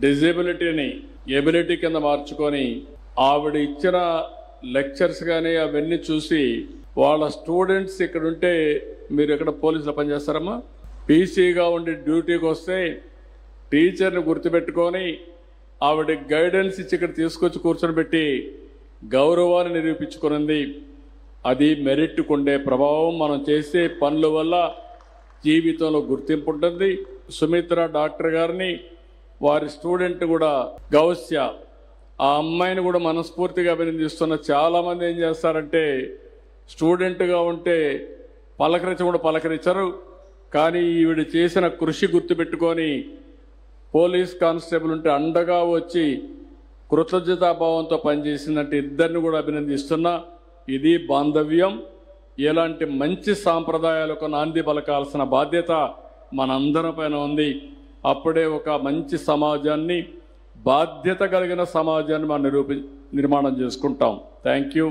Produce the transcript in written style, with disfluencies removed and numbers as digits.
డిజేబిలిటీని ability కింద మార్చుకొని ఆవిడ ఇచ్చిన లెక్చర్స్ కానీ అవన్నీ చూసి వాళ్ళ స్టూడెంట్స్ ఇక్కడ ఉంటే మీరు ఎక్కడ పోలీసులో పనిచేస్తారమ్మా, పీసీగా ఉండి డ్యూటీకి వస్తే టీచర్ని గుర్తుపెట్టుకొని ఆవిడ గైడెన్స్ ఇచ్చి ఇక్కడ తీసుకొచ్చి కూర్చొని పెట్టి గౌరవాన్ని నిరూపించుకున్నది. అది మెరిట్కు ఉండే ప్రభావం. మనం చేసే పనుల వల్ల జీవితంలో గుర్తింపు ఉంటుంది. సుమిత్ర డాక్టర్ గారిని, వారి స్టూడెంట్ కూడా గౌస్య, ఆ అమ్మాయిని కూడా మనస్ఫూర్తిగా అభినందిస్తున్న. చాలామంది ఏం చేస్తారంటే స్టూడెంట్గా ఉంటే కూడా పలకరించరు, కానీ ఈవిడ చేసిన కృషి గుర్తుపెట్టుకొని పోలీస్ కానిస్టేబుల్ ఉంటే అండగా వచ్చి కృతజ్ఞతాభావంతో పనిచేసిందంటే ఇద్దరిని కూడా అభినందిస్తున్నా. ఇది బాంధవ్యం. ఇలాంటి మంచి సాంప్రదాయాలకు నాంది పలకాల్సిన బాధ్యత మనందరి పైన ఉంది. అప్పుడే ఒక మంచి సమాజాన్ని, బాధ్యత కలిగిన సమాజాన్ని మనం నిర్మాణం చేసుకుంటాం. Thank you.